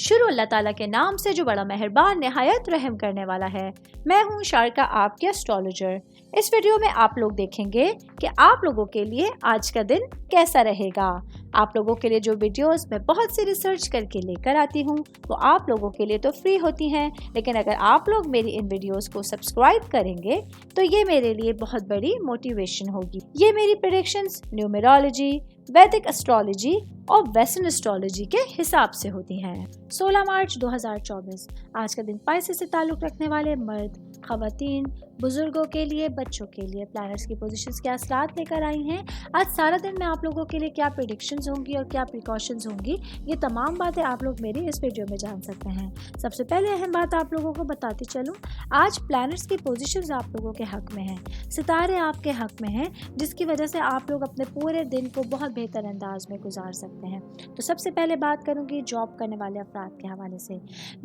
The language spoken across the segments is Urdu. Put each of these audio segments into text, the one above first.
شروع اللہ تعالیٰ کے نام سے جو بڑا مہربان نہایت رحم کرنے والا ہے۔ میں ہوں شارکا، آپ کے اسٹرالوجر۔ اس ویڈیو میں آپ لوگ دیکھیں گے کہ آپ لوگوں کے لیے آج کا دن کیسا رہے گا۔ آپ لوگوں کے لیے جو ویڈیوز میں بہت سی ریسرچ کر کے لے کر آتی ہوں وہ آپ لوگوں کے لیے تو فری ہوتی ہیں، لیکن اگر آپ لوگ میری ان ویڈیوز کو سبسکرائب کریں گے تو یہ میرے لیے بہت بڑی موٹیویشن ہوگی۔ یہ میری پریڈکشنز نیومرولوجی، ویدک اسٹرالوجی اور ویسٹرن اسٹرالوجی کے حساب سے ہوتی ہیں۔ 16 مارچ 2024 آج کا دن پائسس سے تعلق رکھنے والے مرد، خواتین، بزرگوں کے لیے، بچوں کے لیے پلانٹس کی پوزیشنز کے اثرات لے کر آئی ہیں۔ آج سارا دن میں آپ لوگوں کے لیے کیا پریڈکشنز ہوں گی اور کیا پریکاشنز ہوں گی، یہ تمام باتیں آپ لوگ میری اس ویڈیو میں جان سکتے ہیں۔ سب سے پہلے اہم بات آپ لوگوں کو بتاتی چلوں، آج پلانٹس کی پوزیشنز آپ لوگوں کے حق میں ہیں، ستارے آپ کے حق میں ہیں، جس کی وجہ سے آپ لوگ اپنے پورے دن کو بہت بہتر انداز میں گزار سکتے ہیں۔ تو سب سے پہلے بات کروں گی جاب کرنے والے افراد کے حوالے سے۔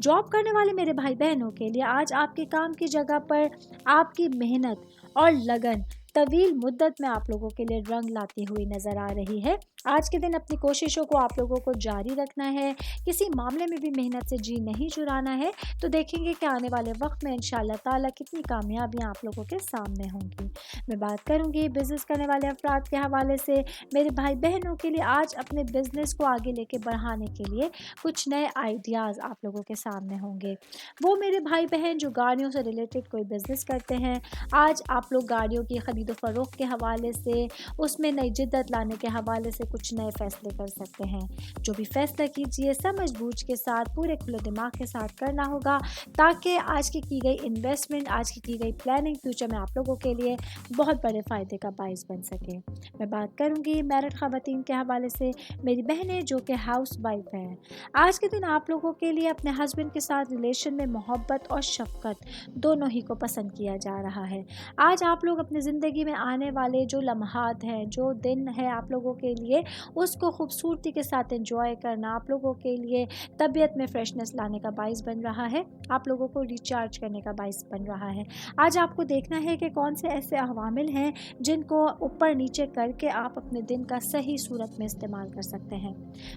جاب کرنے والے میرے بھائی بہنوں کے لیے آج آپ کے کام کی جگہ پر آپ کی محنت اور لگن طویل مدت میں آپ لوگوں کے لیے رنگ لاتی ہوئی نظر آ رہی ہے۔ آج کے دن اپنی کوششوں کو آپ لوگوں کو جاری رکھنا ہے، کسی معاملے میں بھی محنت سے جی نہیں چرانا ہے، تو دیکھیں گے کہ آنے والے وقت میں انشاءاللہ تعالیٰ کتنی کامیابیاں آپ لوگوں کے سامنے ہوں گی۔ میں بات کروں گی بزنس کرنے والے افراد کے حوالے سے۔ میرے بھائی بہنوں کے لیے آج اپنے بزنس کو آگے لے کے بڑھانے کے لیے کچھ نئے آئیڈیاز آپ لوگوں کے سامنے ہوں گے۔ وہ میرے بھائی بہن جو گاڑیوں سے ریلیٹڈ کوئی بزنس کرتے ہیں، آج آپ لوگ گاڑیوں کی خرید و فروخت کے حوالے سے، اس میں نئی جدت لانے کے حوالے سے کچھ نئے فیصلے کر سکتے ہیں۔ جو بھی فیصلہ کیجیے سمجھ بوجھ کے ساتھ، پورے کھلے دماغ کے ساتھ کرنا ہوگا، تاکہ آج کی گئی انویسٹمنٹ، آج کی گئی پلاننگ فیوچر میں آپ لوگوں کے لیے بہت بڑے فائدے کا باعث بن سکے۔ میں بات کروں گی میرڈ خواتین کے حوالے سے، میری بہنیں جو کہ ہاؤس وائف ہیں، آج کے دن آپ لوگوں کے لیے اپنے ہسبینڈ کے ساتھ ریلیشن میں محبت اور شفقت دونوں ہی کو پسند کیا جا رہا ہے۔ آج آپ لوگ اپنی زندگی میں آنے والے جو لمحات ہیں، جو دن ہے آپ لوگوں کے لیے، اس کو خوبصورتی کے ساتھ انجوائے کرنا آپ لوگوں کے لیے طبیعت میں فریشنس لانے کا باعث بن رہا ہے، آپ لوگوں کو ریچارج کرنے کا باعث بن رہا ہے۔ آج آپ کو دیکھنا ہے کہ کون سے ایسے عوامل ہیں جن کو اوپر نیچے کر کے آپ اپنے دن کا صحیح صورت میں استعمال کر سکتے ہیں۔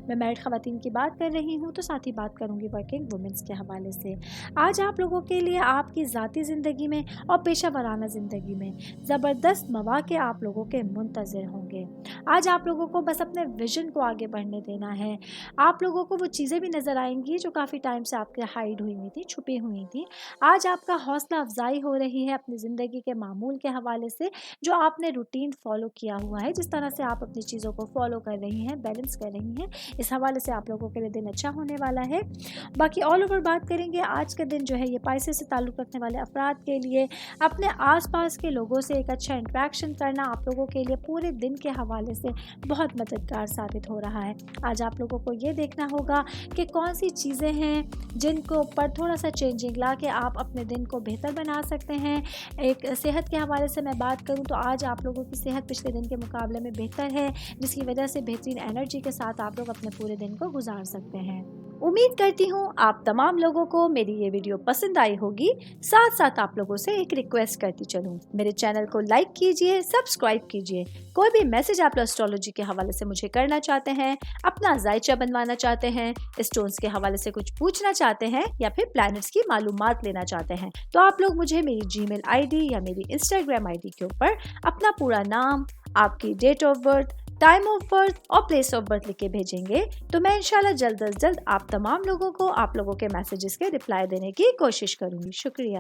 میں میرڈ خواتین کی بات کر رہی ہوں تو ساتھ ہی بات کروں گی ورکنگ وومنس کے حوالے سے۔ آج آپ لوگوں کے لیے آپ کی ذاتی زندگی میں اور پیشہ ورانہ زندگی میں زبردست مواقع آپ لوگوں کے منتظر ہوں گے۔ آج آپ لوگوں کو بس اپنے ویژن کو آگے بڑھنے دینا ہے۔ آپ لوگوں کو وہ چیزیں بھی نظر آئیں گی جو کافی ٹائم سے آپ کے ہائیڈ ہوئی ہوئی تھی، چھپی ہوئی تھی۔ آج آپ کا حوصلہ افزائی ہو رہی ہے اپنی زندگی کے معمول کے حوالے سے، جو آپ نے روٹین فالو کیا ہوا ہے، جس طرح سے آپ اپنی چیزوں کو فالو کر رہی ہیں، بیلنس کر رہی ہیں، اس حوالے سے آپ لوگوں کے لیے دن اچھا ہونے والا ہے۔ باقی آل اوور بات کریں گے، آج کا دن جو ہے یہ پائسس سے تعلق رکھنے والے افراد کے لیے اپنے آس پاس کے لوگوں سے ایک اچھا انٹریکشن کرنا آپ لوگوں کے لیے پورے دن کے حوالے سے بہت مددگار ثابت ہو رہا ہے۔ آج آپ لوگوں کو یہ دیکھنا ہوگا کہ کون سی چیزیں ہیں جن کو اوپر تھوڑا سا چینجنگ لا کے آپ اپنے دن کو بہتر بنا سکتے ہیں۔ ایک صحت کے حوالے سے میں بات کروں تو آج آپ لوگوں کی صحت پچھلے دن کے مقابلے میں بہتر ہے، جس کی وجہ سے بہترین انرجی کے ساتھ آپ لوگ اپنے پورے دن کو گزار سکتے ہیں۔ امید کرتی ہوں آپ تمام لوگوں کو میری یہ ویڈیو پسند آئی ہوگی۔ ساتھ ساتھ آپ لوگوں سے ایک ریکویسٹ کرتی چلوں، میرے چینل کو لائک کیجئے، سبسکرائب کیجئے۔ کوئی بھی میسج آپ اسٹرالوجی کے حوالے سے مجھے کرنا چاہتے ہیں، اپنا ذائچہ بنوانا چاہتے ہیں، اسٹونز کے حوالے سے کچھ پوچھنا چاہتے ہیں، یا پھر پلانٹس کی معلومات لینا چاہتے ہیں، تو آپ لوگ مجھے میری جی میل آئی ڈی یا میری انسٹاگرام آئی ڈی کے اوپر اپنا پورا نام، آپ کی date of birth, time of birth اور پلیس آف برتھ لکھ کے بھیجیں گے، تو میں انشاءاللہ جلد از جلد آپ تمام لوگوں کو آپ لوگوں کے میسیجز کے رپلائی دینے کی کوشش کروں گی۔ شکریہ۔